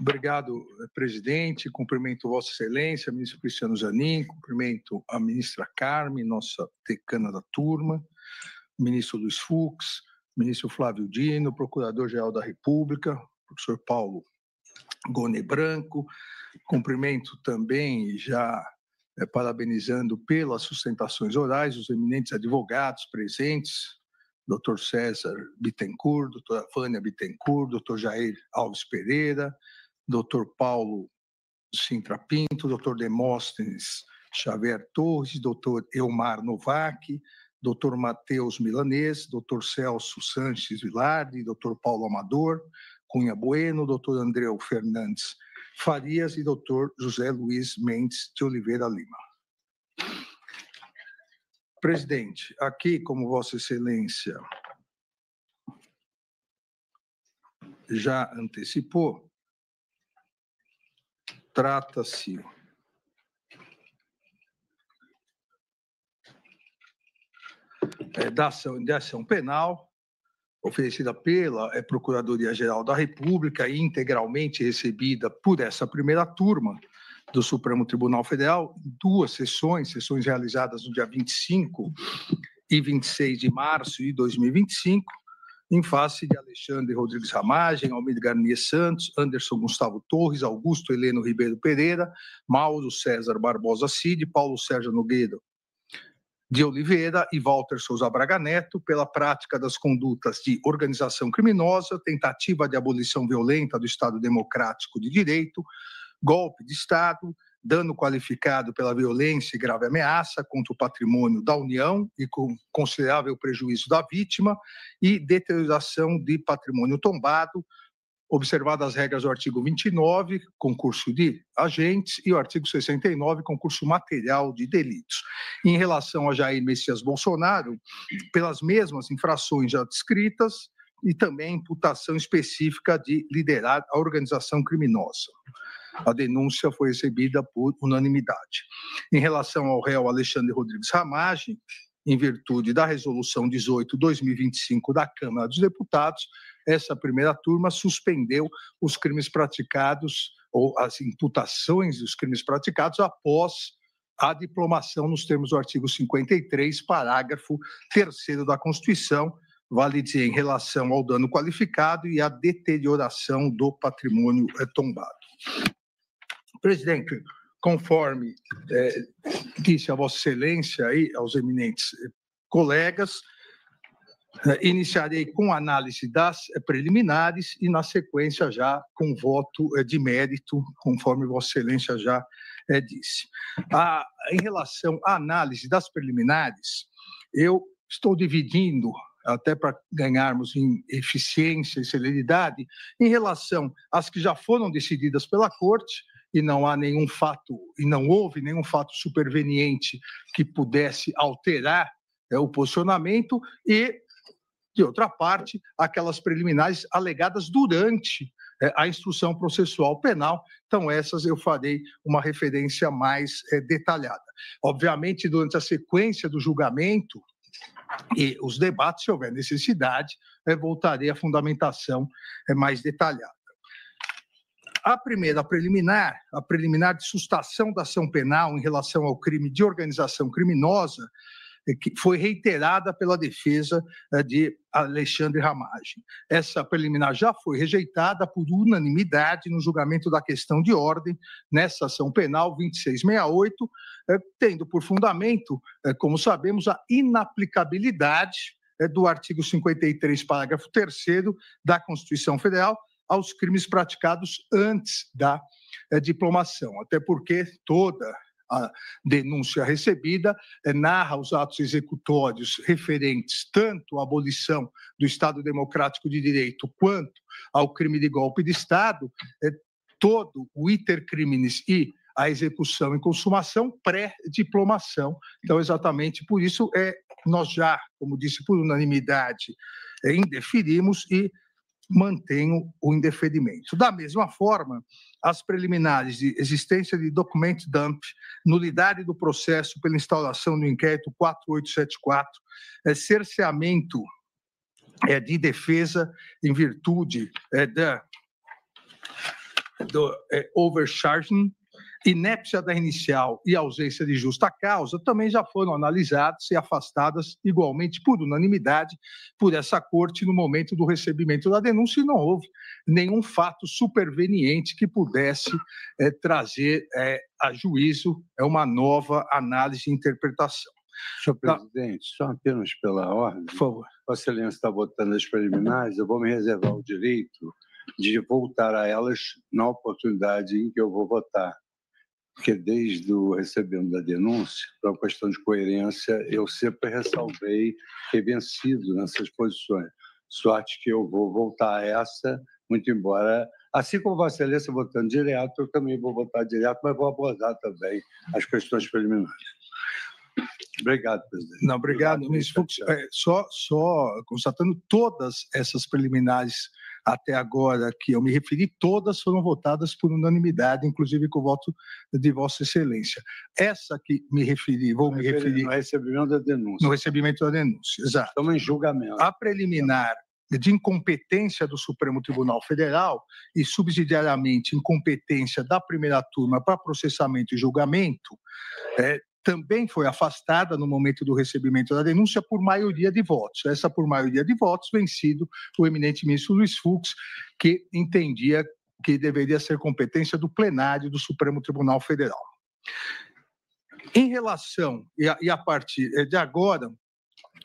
Obrigado, presidente. Cumprimento Vossa Excelência, ministro Cristiano Zanin, cumprimento a ministra Carmen, nossa decana da turma, ministro Luiz Fux, ministro Flávio Dino, procurador-geral da República, professor Paulo Gone Branco. Cumprimento também, já parabenizando pelas sustentações orais, os eminentes advogados presentes, doutor César Bittencourt, doutora Vânia Bittencourt, doutor Jair Alves Pereira, doutor Paulo Sintra Pinto, doutor Demóstenes Xavier Torres, doutor Elmar Novak, doutor Matheus Milanês, doutor Celso Sanches Vilardi, doutor Paulo Amador Cunha Bueno, doutor Andreu Fernandes Farias e doutor José Luiz Mendes de Oliveira Lima. Presidente, aqui, como Vossa Excelência já antecipou, trata-se de ação penal oferecida pela Procuradoria-Geral da República e integralmente recebida por essa primeira turma do Supremo Tribunal Federal, duas sessões realizadas no dia 25 e 26 de março de 2025, em face de Alexandre Rodrigues Ramagem, Almir Garnier Santos, Anderson Gustavo Torres, Augusto Heleno Ribeiro Pereira, Mauro César Barbosa Cid, Paulo Sérgio Nogueira de Oliveira e Walter Souza Braga Neto, pela prática das condutas de organização criminosa, tentativa de abolição violenta do Estado Democrático de Direito, golpe de Estado, dano qualificado pela violência e grave ameaça contra o patrimônio da União e com considerável prejuízo da vítima e deterioração de patrimônio tombado, observadas as regras do artigo 29, concurso de agentes, e o artigo 69, concurso material de delitos. Em relação a Jair Messias Bolsonaro, pelas mesmas infrações já descritas e também imputação específica de liderar a organização criminosa. A denúncia foi recebida por unanimidade. Em relação ao réu Alexandre Rodrigues Ramagem, em virtude da Resolução 18/2025 da Câmara dos Deputados, essa primeira turma suspendeu os crimes praticados, ou as imputações dos crimes praticados, após a diplomação nos termos do artigo 53, parágrafo 3º da Constituição, vale dizer, em relação ao dano qualificado e à deterioração do patrimônio tombado. Presidente, conforme disse a Vossa Excelência e aos eminentes colegas, iniciarei com análise das preliminares e, na sequência, já com voto de mérito, conforme Vossa Excelência já disse. Em relação à análise das preliminares, eu estou dividindo, até para ganharmos em eficiência e celeridade, em relação às que já foram decididas pela Corte, e não há nenhum fato, e não houve nenhum fato superveniente que pudesse alterar o posicionamento, e, de outra parte, aquelas preliminares alegadas durante a instrução processual penal. Então, essas eu farei uma referência mais detalhada. Obviamente, durante a sequência do julgamento e os debates, se houver necessidade, voltarei à fundamentação mais detalhada. A primeira preliminar, a preliminar de sustação da ação penal em relação ao crime de organização criminosa, que foi reiterada pela defesa de Alexandre Ramagem. Essa preliminar já foi rejeitada por unanimidade no julgamento da questão de ordem nessa ação penal 2668, tendo por fundamento, como sabemos, a inaplicabilidade do artigo 53, parágrafo 3º da Constituição Federal aos crimes praticados antes da diplomação, até porque toda a denúncia recebida narra os atos executórios referentes tanto à abolição do Estado Democrático de Direito quanto ao crime de golpe de Estado, todo o iter criminis e a execução e consumação pré-diplomação. Então, exatamente por isso, nós já, como disse por unanimidade, indeferimos e mantenho o indeferimento. Da mesma forma, as preliminares de existência de document dump, nulidade do processo pela instauração do inquérito 4874, cerceamento de defesa em virtude do overcharging, inépcia da inicial e ausência de justa causa também já foram analisadas e afastadas igualmente por unanimidade por essa corte no momento do recebimento da denúncia, e não houve nenhum fato superveniente que pudesse trazer a juízo uma nova análise e interpretação. Senhor presidente, só apenas pela ordem, por favor. Vossa Excelência está votando as preliminares, eu vou me reservar o direito de voltar a elas na oportunidade em que eu vou votar. Porque desde o recebimento da denúncia, por uma questão de coerência, eu sempre ressalvei ter vencido nessas posições. Sorte que eu vou voltar a essa, muito embora, assim como Vossa Excelência votando direto, eu também vou votar direto, mas vou abordar também as questões preliminares. Obrigado, presidente. Não, obrigado, ministro Fux. Só constatando, todas essas preliminares até agora que eu me referi, todas foram votadas por unanimidade, inclusive com o voto de Vossa Excelência. Essa que me referi, me referir... No recebimento da denúncia. No recebimento da denúncia, exato. Estamos em julgamento. A preliminar de incompetência do Supremo Tribunal Federal e, subsidiariamente, incompetência da primeira turma para processamento e julgamento, também foi afastada no momento do recebimento da denúncia por maioria de votos. Essa por maioria de votos, vencido o eminente ministro Luiz Fux, que entendia que deveria ser competência do plenário do Supremo Tribunal Federal. Em relação, e a partir de agora,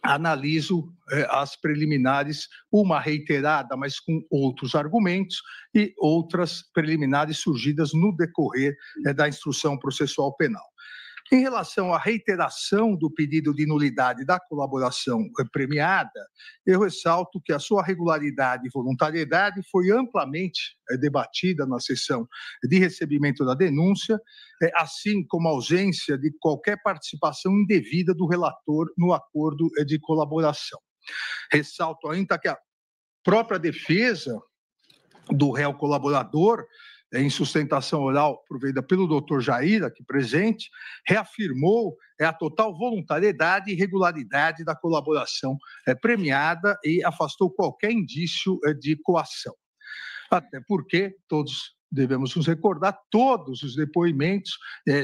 analiso as preliminares, uma reiterada, mas com outros argumentos, e outras preliminares surgidas no decorrer da instrução processual penal. Em relação à reiteração do pedido de nulidade da colaboração premiada, eu ressalto que a sua regularidade e voluntariedade foi amplamente debatida na sessão de recebimento da denúncia, assim como a ausência de qualquer participação indevida do relator no acordo de colaboração. Ressalto ainda que a própria defesa do réu colaborador, em sustentação oral provida pelo doutor Jair, aqui presente, reafirmou a total voluntariedade e regularidade da colaboração premiada e afastou qualquer indício de coação. Até porque, todos devemos nos recordar, todos os depoimentos,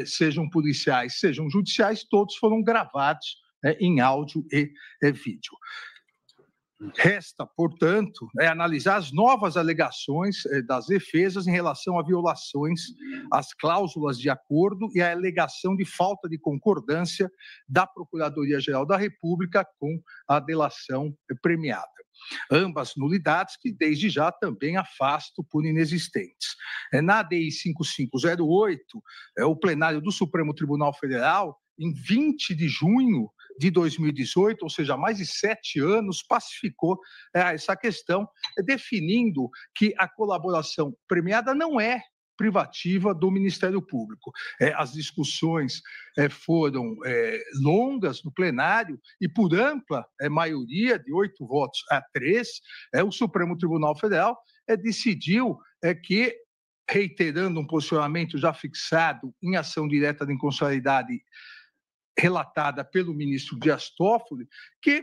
sejam policiais, sejam judiciais, todos foram gravados em áudio e vídeo. Resta, portanto, analisar as novas alegações das defesas em relação a violações às cláusulas de acordo e a alegação de falta de concordância da Procuradoria-Geral da República com a delação premiada. Ambas nulidades que, desde já, também afasto por inexistentes. Na ADI 5508, o plenário do Supremo Tribunal Federal, em 20 de junho de 2018, ou seja, há mais de 7 anos, pacificou essa questão, definindo que a colaboração premiada não é privativa do Ministério Público. As discussões foram longas no plenário e, por ampla maioria, de 8 votos a 3, o Supremo Tribunal Federal decidiu que, reiterando um posicionamento já fixado em ação direta de inconstitucionalidade relatada pelo ministro Dias Toffoli, que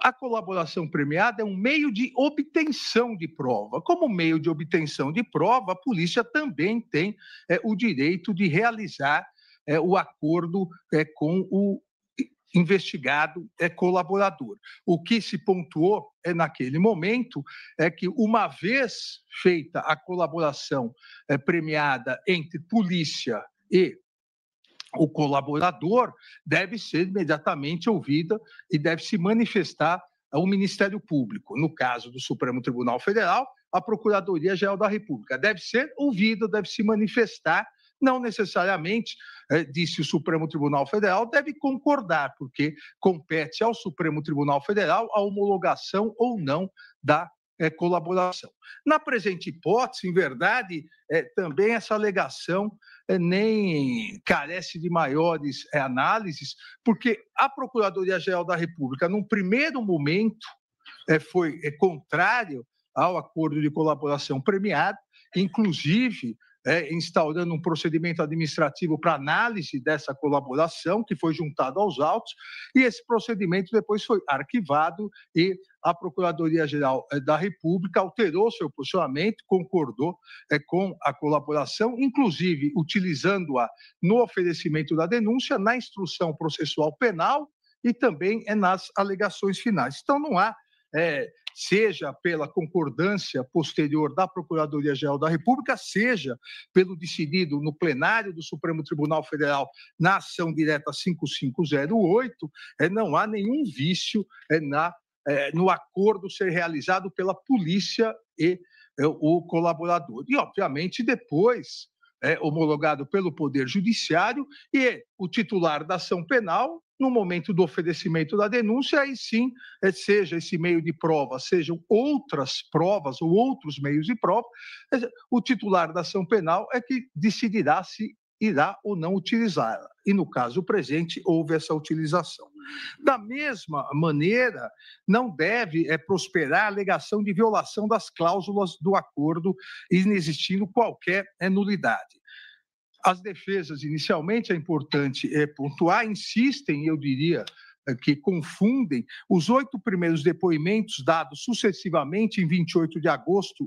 a colaboração premiada é um meio de obtenção de prova. Como meio de obtenção de prova, a polícia também tem o direito de realizar o acordo com o investigado colaborador. O que se pontuou naquele momento é que, uma vez feita a colaboração premiada entre polícia e o colaborador, deve ser imediatamente ouvida e deve se manifestar ao Ministério Público. No caso do Supremo Tribunal Federal, a Procuradoria-Geral da República deve ser ouvida, deve se manifestar, não necessariamente, disse o Supremo Tribunal Federal, deve concordar, porque compete ao Supremo Tribunal Federal a homologação ou não da colaboração. Na presente hipótese, em verdade, também essa alegação nem carece de maiores análises, porque a Procuradoria-Geral da República, num primeiro momento, foi contrário ao acordo de colaboração premiada, inclusive instaurando um procedimento administrativo para análise dessa colaboração, que foi juntado aos autos, e esse procedimento depois foi arquivado e a Procuradoria-Geral da República alterou seu posicionamento, concordou com a colaboração, inclusive utilizando-a no oferecimento da denúncia, na instrução processual penal e também nas alegações finais. Então, não há, seja pela concordância posterior da Procuradoria-Geral da República, seja pelo decidido no plenário do Supremo Tribunal Federal na ação direta 5508, não há nenhum vício no acordo ser realizado pela polícia e o colaborador. E, obviamente, depois homologado pelo Poder Judiciário e o titular da ação penal, no momento do oferecimento da denúncia, aí sim, seja esse meio de prova, sejam outras provas ou outros meios de prova, o titular da ação penal é que decidirá se irá ou não utilizá-la. E, no caso presente, houve essa utilização. Da mesma maneira, não deve prosperar a alegação de violação das cláusulas do acordo, inexistindo qualquer nulidade. As defesas, inicialmente, é importante pontuar, insistem, eu diria, que confundem os 8 primeiros depoimentos dados sucessivamente em 28 de agosto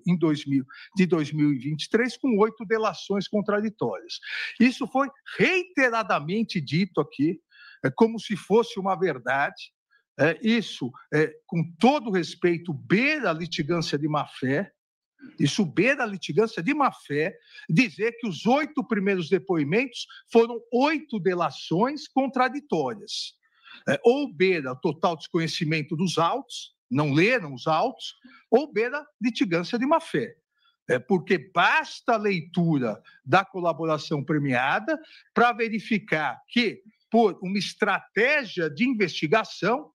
de 2023 com 8 delações contraditórias. Isso foi reiteradamente dito aqui, como se fosse uma verdade. Isso, com todo respeito, beira a litigância de má-fé. Isso beira a litigância de má-fé, dizer que os 8 primeiros depoimentos foram 8 delações contraditórias. Ou beira total desconhecimento dos autos, não leram os autos, ou beira litigância de má-fé. Porque basta a leitura da colaboração premiada para verificar que, por uma estratégia de investigação,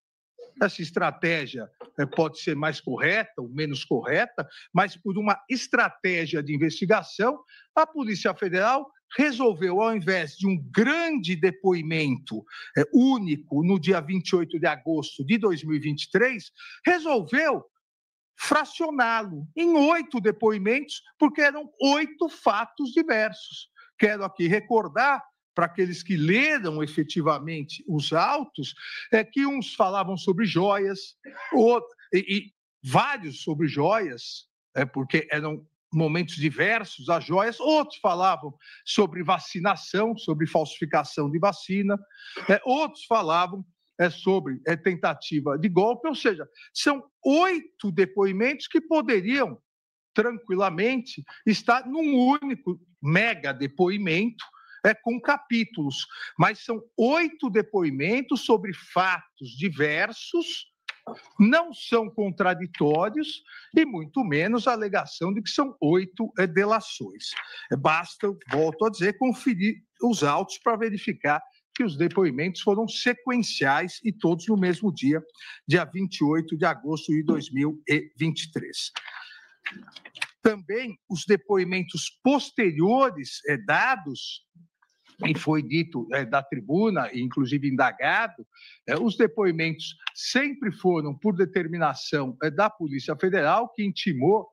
essa estratégia pode ser mais correta ou menos correta, mas por uma estratégia de investigação, a Polícia Federal resolveu, ao invés de um grande depoimento único no dia 28 de agosto de 2023, resolveu fracioná-lo em 8 depoimentos, porque eram 8 fatos diversos. Quero aqui recordar, para aqueles que leram efetivamente os autos, que uns falavam sobre joias, e vários sobre joias, porque eram momentos diversos as joias, outros falavam sobre vacinação, sobre falsificação de vacina, outros falavam sobre tentativa de golpe, ou seja, são 8 depoimentos que poderiam tranquilamente estar num único mega depoimento, com capítulos, mas são 8 depoimentos sobre fatos diversos, não são contraditórios e muito menos a alegação de que são 8 delações. Basta, volto a dizer, conferir os autos para verificar que os depoimentos foram sequenciais e todos no mesmo dia 28 de agosto de 2023. Também os depoimentos posteriores dados, e foi dito da tribuna, inclusive indagado, os depoimentos sempre foram por determinação da Polícia Federal, que intimou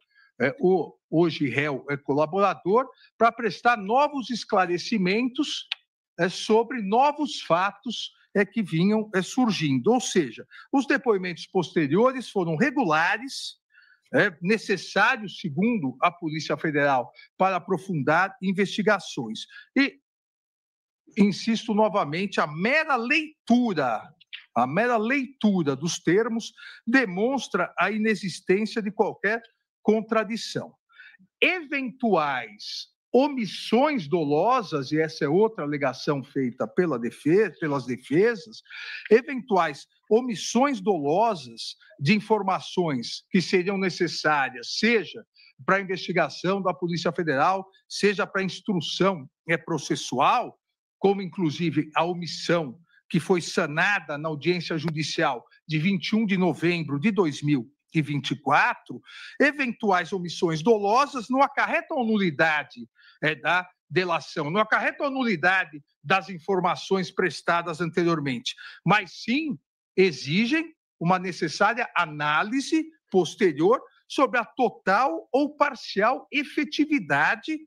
o hoje réu colaborador para prestar novos esclarecimentos sobre novos fatos que vinham surgindo. Ou seja, os depoimentos posteriores foram regulares, necessários, segundo a Polícia Federal, para aprofundar investigações. E insisto novamente, a mera leitura dos termos demonstra a inexistência de qualquer contradição. Eventuais omissões dolosas, e essa é outra alegação feita pelas defesas, eventuais omissões dolosas de informações que seriam necessárias, seja para a investigação da Polícia Federal, seja para a instrução processual, como inclusive a omissão que foi sanada na audiência judicial de 21 de novembro de 2024, eventuais omissões dolosas não acarretam a nulidade da delação, não acarretam a nulidade das informações prestadas anteriormente, mas sim exigem uma necessária análise posterior sobre a total ou parcial efetividade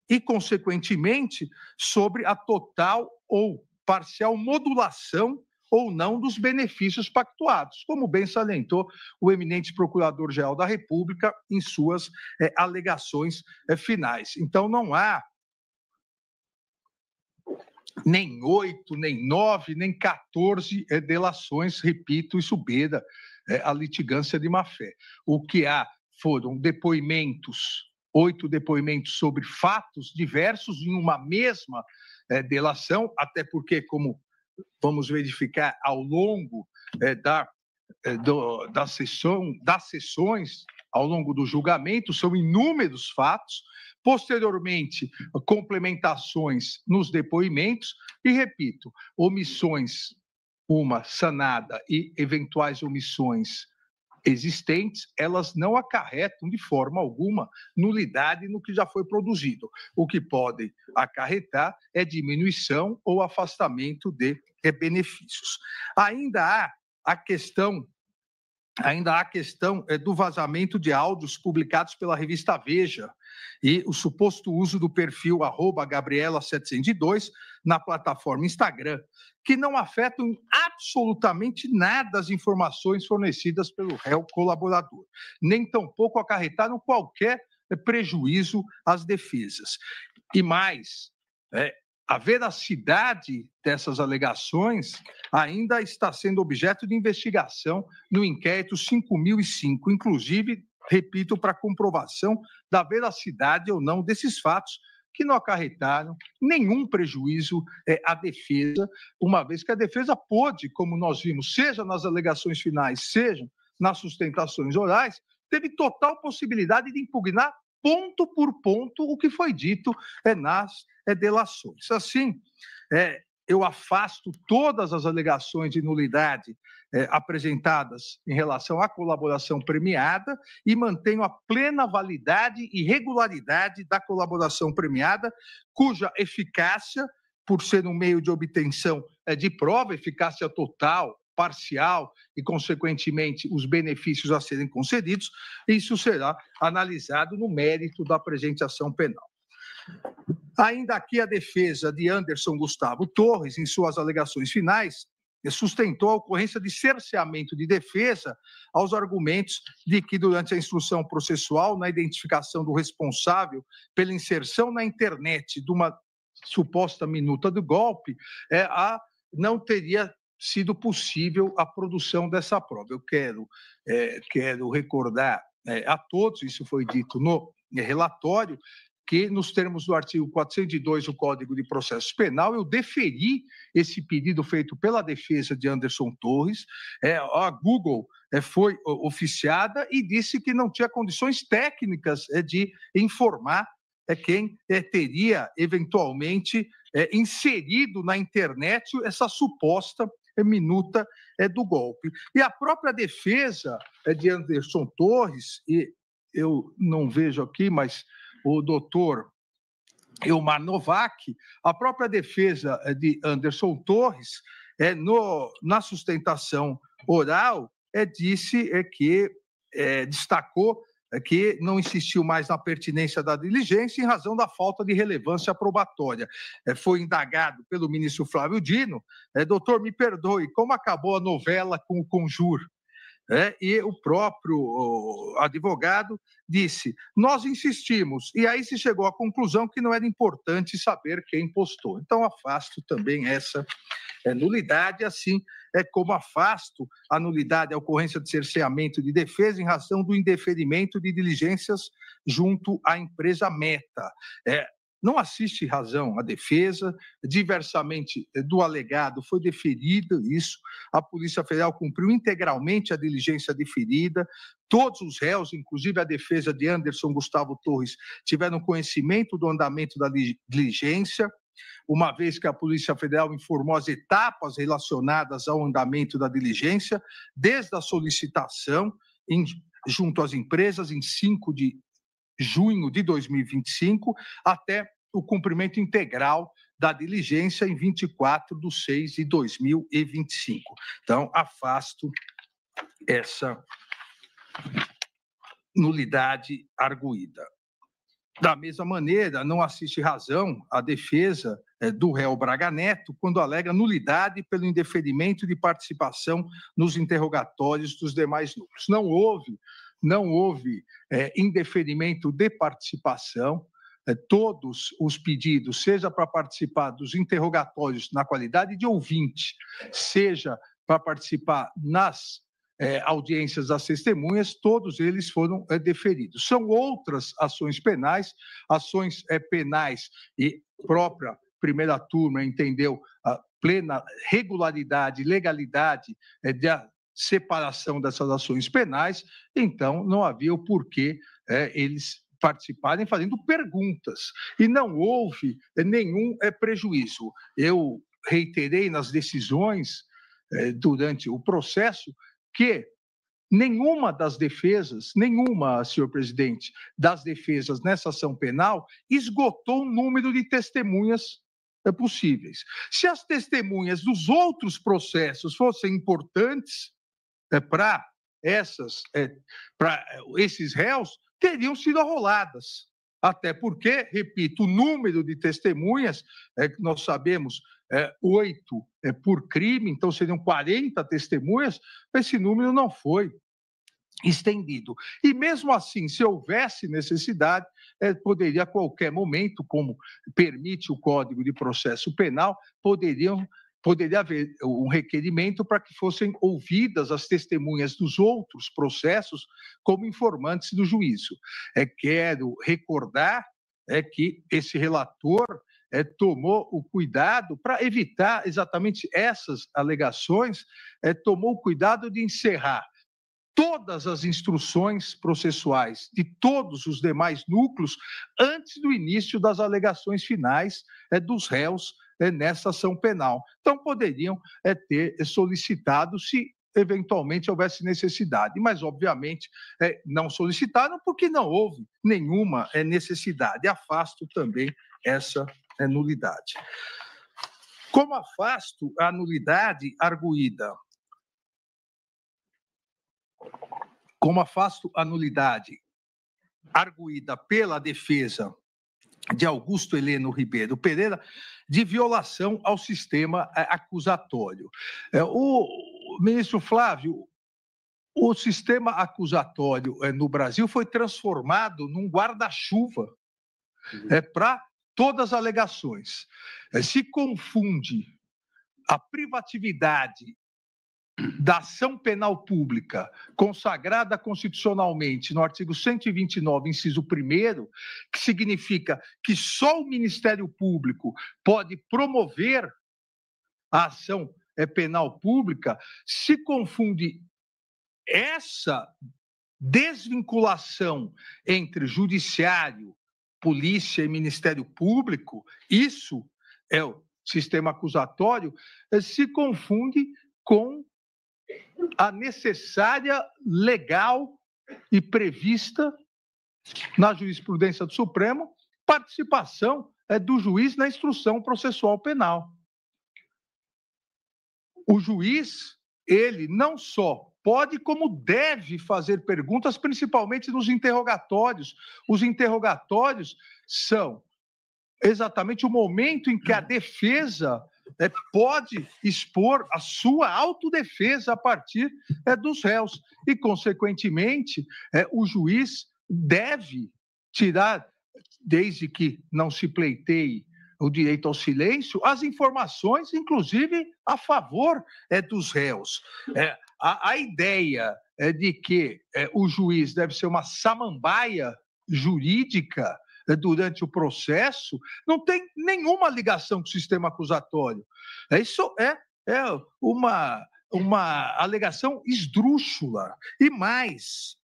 e, consequentemente, sobre a total ou parcial modulação ou não dos benefícios pactuados, como bem salientou o eminente Procurador-Geral da República em suas alegações finais. Então, não há nem 8, nem 9, nem 14 delações, repito, isso beira a litigância de má-fé. O que há foram depoimentos, 8 depoimentos sobre fatos diversos em uma mesma delação, até porque, como vamos verificar ao longo das sessões, ao longo do julgamento, são inúmeros fatos, posteriormente, complementações nos depoimentos e, repito, omissões, uma sanada e eventuais omissões existentes, elas não acarretam de forma alguma nulidade no que já foi produzido. O que podem acarretar é diminuição ou afastamento de benefícios. Ainda há a questão do vazamento de áudios publicados pela revista Veja e o suposto uso do perfil @Gabriela702 na plataforma Instagram, que não afetam absolutamente nada as informações fornecidas pelo réu colaborador, nem tampouco acarretaram qualquer prejuízo às defesas. E mais, a veracidade dessas alegações ainda está sendo objeto de investigação no inquérito 5005, inclusive, repito, para comprovação da veracidade ou não desses fatos, que não acarretaram nenhum prejuízo à defesa, uma vez que a defesa pôde, como nós vimos, seja nas alegações finais, seja nas sustentações orais, teve total possibilidade de impugnar ponto por ponto o que foi dito nas delações. Assim, eu afasto todas as alegações de nulidade apresentadas em relação à colaboração premiada e mantenho a plena validade e regularidade da colaboração premiada, cuja eficácia, por ser um meio de obtenção de prova, eficácia total, parcial e, consequentemente, os benefícios a serem concedidos, isso será analisado no mérito da apresentação penal. Ainda aqui a defesa de Anderson Gustavo Torres, em suas alegações finais, sustentou a ocorrência de cerceamento de defesa aos argumentos de que, durante a instrução processual, na identificação do responsável pela inserção na internet de uma suposta minuta do golpe, não teria sido possível a produção dessa prova. Eu quero recordar a todos, isso foi dito no relatório, que, nos termos do artigo 402 do Código de Processo Penal, eu deferi esse pedido feito pela defesa de Anderson Torres. A Google foi oficiada e disse que não tinha condições técnicas de informar quem teria, eventualmente, inserido na internet essa suposta minuta do golpe. E a própria defesa de Anderson Torres, e eu não vejo aqui, mas o doutor Elmar Novak, a própria defesa de Anderson Torres, na sustentação oral, disse que destacou que não insistiu mais na pertinência da diligência em razão da falta de relevância probatória. Foi indagado pelo ministro Flávio Dino, doutor, me perdoe, como acabou a novela com o Conjur? E o próprio advogado disse, nós insistimos, e aí se chegou à conclusão que não era importante saber quem postou. Então, afasto também essa nulidade, assim como afasto a nulidade, a ocorrência de cerceamento de defesa em razão do indeferimento de diligências junto à empresa Meta. Não assiste razão à defesa, diversamente do alegado foi deferido isso, a Polícia Federal cumpriu integralmente a diligência deferida, todos os réus, inclusive a defesa de Anderson Gustavo Torres, tiveram conhecimento do andamento da diligência, uma vez que a Polícia Federal informou as etapas relacionadas ao andamento da diligência, desde a solicitação junto às empresas em 5 de junho de 2025, até o cumprimento integral da diligência em 24/6/2025. Então, afasto essa nulidade arguída. Da mesma maneira, não assiste razão à defesa do réu Braga Neto quando alega nulidade pelo indeferimento de participação nos interrogatórios dos demais núcleos. Não houve indeferimento de participação. Todos os pedidos, seja para participar dos interrogatórios na qualidade de ouvinte, seja para participar nas audiências das testemunhas, todos eles foram deferidos. São outras ações penais e própria primeira turma entendeu a plena regularidade, legalidade da separação dessas ações penais, então não havia o porquê eles participarem fazendo perguntas. E não houve nenhum prejuízo. Eu reiterei nas decisões durante o processo que nenhuma das defesas, senhor presidente, das defesas nessa ação penal esgotou o número de testemunhas possíveis. Se as testemunhas dos outros processos fossem importantes para esses réus, teriam sido arroladas. Até porque, repito, o número de testemunhas, nós sabemos, 8 por crime, então seriam 40 testemunhas, esse número não foi estendido. E mesmo assim, se houvesse necessidade, poderia a qualquer momento, como permite o Código de Processo Penal, poderia haver um requerimento para que fossem ouvidas as testemunhas dos outros processos como informantes do juízo. Quero recordar que esse relator tomou o cuidado para evitar exatamente essas alegações, tomou o cuidado de encerrar todas as instruções processuais de todos os demais núcleos antes do início das alegações finais dos réus nessa ação penal. Então, poderiam ter solicitado se eventualmente houvesse necessidade, mas, obviamente, não solicitaram porque não houve nenhuma necessidade. Afasto também essa nulidade. Como afasto a nulidade arguída? Como afasto a nulidade arguída pela defesa de Augusto Heleno Ribeiro Pereira de violação ao sistema acusatório. O ministro Flávio, o sistema acusatório no Brasil foi transformado num guarda-chuva para todas as alegações. Se confunde a privatividade da ação penal pública consagrada constitucionalmente no artigo 129, inciso 1º, que significa que só o Ministério Público pode promover a ação penal pública, se confunde essa desvinculação entre judiciário, polícia e Ministério Público, isso é o sistema acusatório, se confunde com a necessária, legal e prevista na jurisprudência do Supremo participação do juiz na instrução processual penal. O juiz, ele não só pode, como deve fazer perguntas, principalmente nos interrogatórios. Os interrogatórios são exatamente o momento em que a defesa pode expor a sua autodefesa a partir dos réus. E, consequentemente, o juiz deve tirar, desde que não se pleiteie o direito ao silêncio, as informações, inclusive, a favor dos réus. A ideia de que o juiz deve ser uma samambaia jurídica durante o processo, não tem nenhuma ligação com o sistema acusatório. Isso é uma alegação esdrúxula. E mais,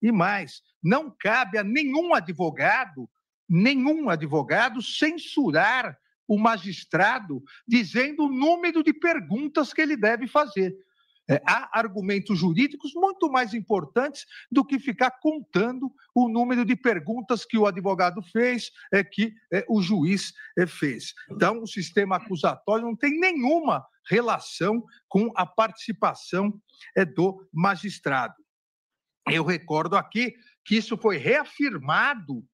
não cabe a nenhum advogado censurar o magistrado dizendo o número de perguntas que ele deve fazer. Há argumentos jurídicos muito mais importantes do que ficar contando o número de perguntas que o advogado fez, que o juiz fez. Então, o sistema acusatório não tem nenhuma relação com a participação do magistrado. Eu recordo aqui que isso foi reafirmado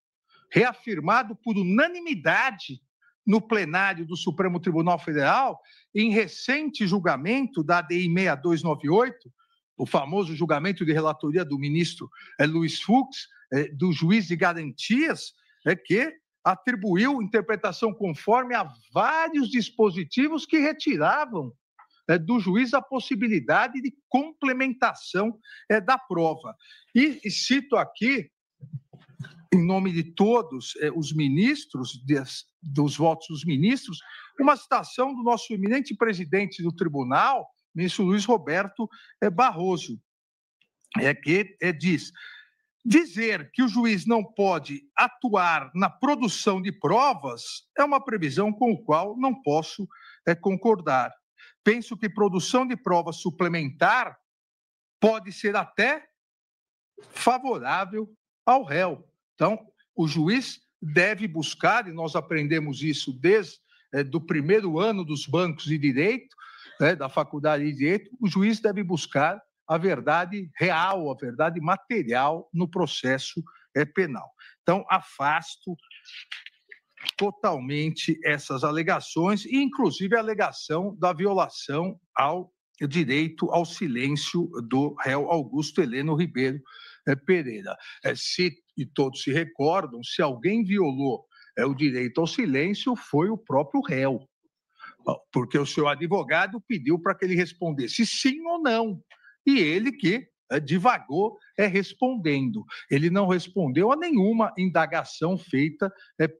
reafirmado por unanimidade no plenário do Supremo Tribunal Federal, em recente julgamento da ADI 6298, o famoso julgamento de relatoria do ministro Luiz Fux, do juiz de garantias, que atribuiu interpretação conforme a vários dispositivos que retiravam do juiz a possibilidade de complementação da prova. E cito aqui, em nome de todos os ministros, dos votos dos ministros, uma citação do nosso eminente presidente do tribunal, ministro Luiz Roberto Barroso, que diz: dizer que o juiz não pode atuar na produção de provas é uma previsão com a qual não posso concordar. Penso que produção de prova suplementar pode ser até favorável ao réu. Então, o juiz deve buscar, e nós aprendemos isso desde do primeiro ano dos bancos de direito, da faculdade de direito, o juiz deve buscar a verdade real, a verdade material no processo penal. Então, afasto totalmente essas alegações, e inclusive a alegação da violação ao direito ao silêncio do réu Augusto Heleno Ribeiro Pereira. E todos se recordam, se alguém violou o direito ao silêncio, foi o próprio réu, porque o seu advogado pediu para que ele respondesse sim ou não, e ele que divagou respondendo. Ele não respondeu a nenhuma indagação feita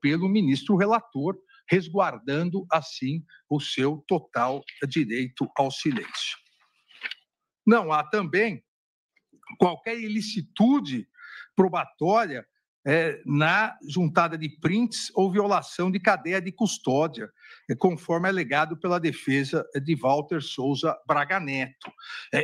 pelo ministro relator, resguardando, assim, o seu total direito ao silêncio. Não há também qualquer ilicitude probatória na juntada de prints ou violação de cadeia de custódia, conforme alegado pela defesa de Walter Souza Braga Neto.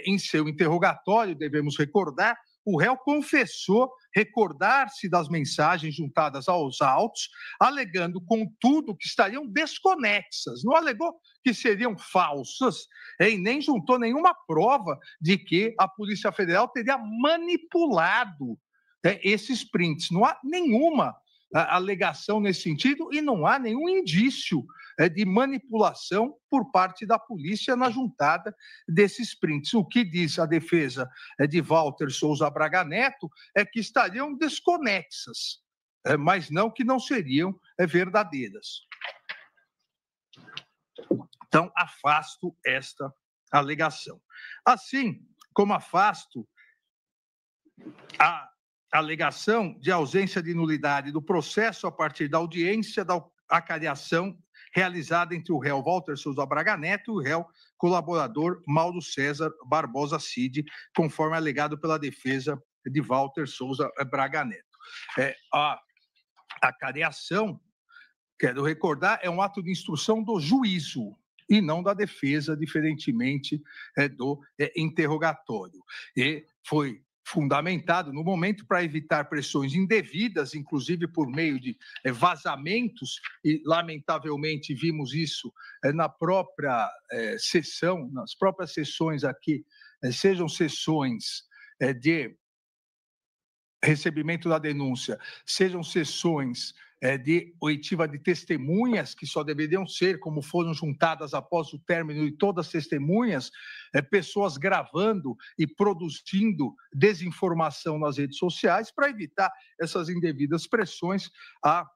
Em seu interrogatório, devemos recordar, o réu confessou recordar-se das mensagens juntadas aos autos, alegando, contudo, que estariam desconexas. Não alegou que seriam falsas e nem juntou nenhuma prova de que a Polícia Federal teria manipulado esses prints. Não há nenhuma alegação nesse sentido e não há nenhum indício de manipulação por parte da polícia na juntada desses prints. O que diz a defesa de Walter Souza Braga Neto é que estariam desconexas, mas não que não seriam verdadeiras. Então, afasto esta alegação. Assim como afasto a alegação de ausência de nulidade do processo a partir da audiência da acariação realizada entre o réu Walter Souza Braga Neto e o réu colaborador Mauro César Barbosa Cid, conforme alegado pela defesa de Walter Souza Braga Neto. A acariação, quero recordar, é um ato de instrução do juízo e não da defesa, diferentemente do interrogatório. E foi fundamentado no momento para evitar pressões indevidas, inclusive por meio de vazamentos, e lamentavelmente vimos isso na própria sessão, nas próprias sessões aqui, sejam sessões de recebimento da denúncia, sejam sessões de oitiva de testemunhas, que só deveriam ser, como foram juntadas após o término de todas as testemunhas, pessoas gravando e produzindo desinformação nas redes sociais, para evitar essas indevidas pressões. A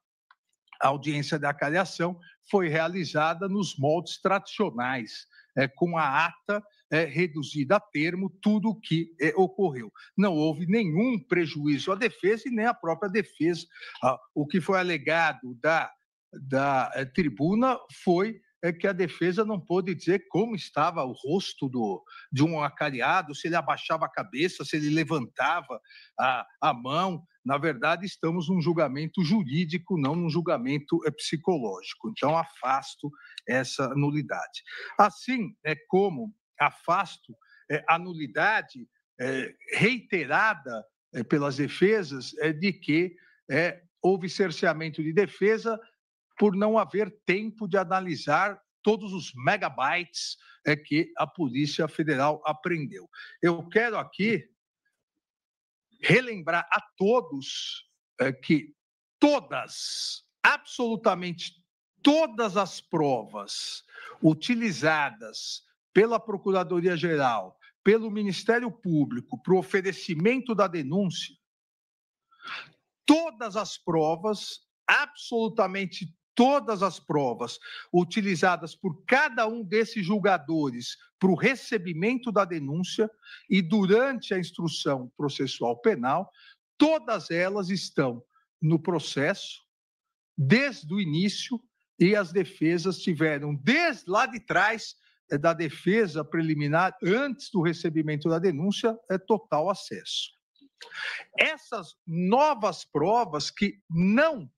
audiência da acariação foi realizada nos moldes tradicionais, com a ata reduzida a termo, tudo o que ocorreu. Não houve nenhum prejuízo à defesa e nem à própria defesa. O que foi alegado da tribuna foi que a defesa não pôde dizer como estava o rosto de um acariado, se ele abaixava a cabeça, se ele levantava a mão. Na verdade, estamos num julgamento jurídico, não num julgamento psicológico. Então, afasto essa nulidade. Assim como afasto a nulidade reiterada pelas defesas de que houve cerceamento de defesa por não haver tempo de analisar todos os megabytes que a Polícia Federal apreendeu. Eu quero aqui relembrar a todos que todas, absolutamente todas as provas utilizadas pela Procuradoria-Geral, pelo Ministério Público, para o oferecimento da denúncia, todas as provas, absolutamente todas as provas utilizadas por cada um desses julgadores para o recebimento da denúncia e durante a instrução processual penal, todas elas estão no processo desde o início e as defesas tiveram, desde lá de trás da defesa preliminar, antes do recebimento da denúncia, total acesso. Essas novas provas que não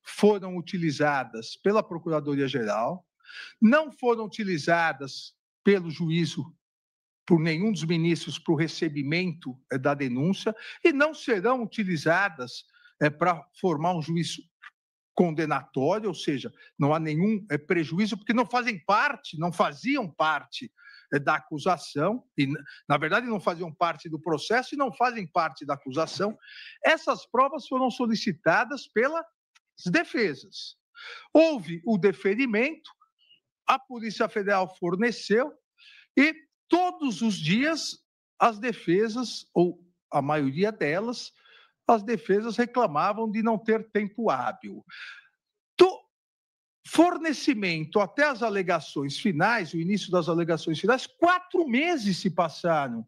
foram utilizadas pela Procuradoria-Geral, não foram utilizadas pelo juízo, por nenhum dos ministros, para o recebimento da denúncia, e não serão utilizadas para formar um juízo condenatório, ou seja, não há nenhum prejuízo, porque não faziam parte da acusação, e, na verdade, não faziam parte do processo e não fazem parte da acusação. Essas provas foram solicitadas pelas defesas. Houve o deferimento, a Polícia Federal forneceu, e todos os dias as defesas, ou a maioria delas, as defesas reclamavam de não ter tempo hábil. Do fornecimento até as alegações finais, o início das alegações finais, 4 meses se passaram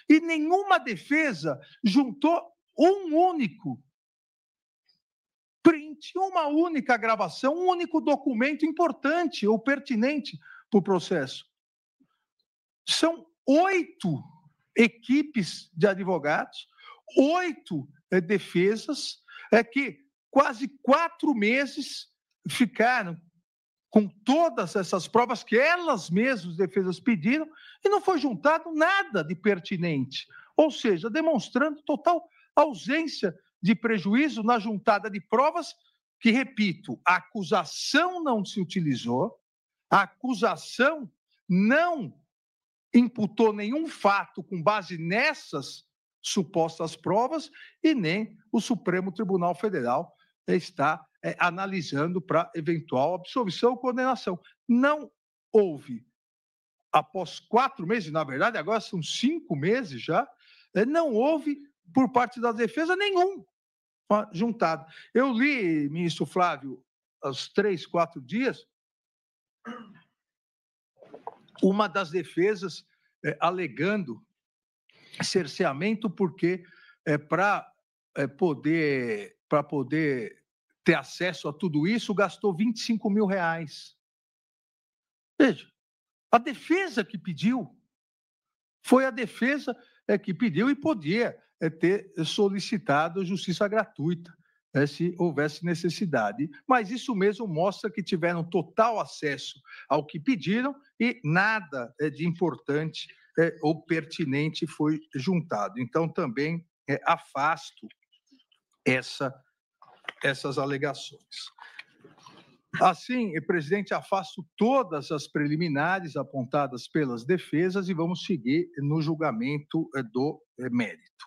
e nenhuma defesa juntou um único print, uma única gravação, um único documento importante ou pertinente para o processo. São 8 equipes de advogados, 8 defesas, que quase 4 meses ficaram com todas essas provas que elas mesmas, defesas, pediram, e não foi juntado nada de pertinente. Ou seja, demonstrando total ausência de prejuízo na juntada de provas que, repito, a acusação não se utilizou, a acusação não imputou nenhum fato com base nessas supostas provas e nem o Supremo Tribunal Federal está analisando para eventual absolvição ou condenação. Não houve, após 4 meses, na verdade, agora são 5 meses já, não houve, por parte da defesa, nenhum juntado. Eu li, ministro Flávio, aos 3, 4 dias, uma das defesas alegando cerceamento porque para poder ter acesso a tudo isso, gastou R$25 mil. Veja, a defesa que pediu foi a defesa que pediu e podia ter solicitado justiça gratuita, se houvesse necessidade. Mas isso mesmo mostra que tiveram total acesso ao que pediram e nada de importante ou pertinente foi juntado. Então, também afasto essas alegações. Assim, presidente, afasto todas as preliminares apontadas pelas defesas e vamos seguir no julgamento do mérito.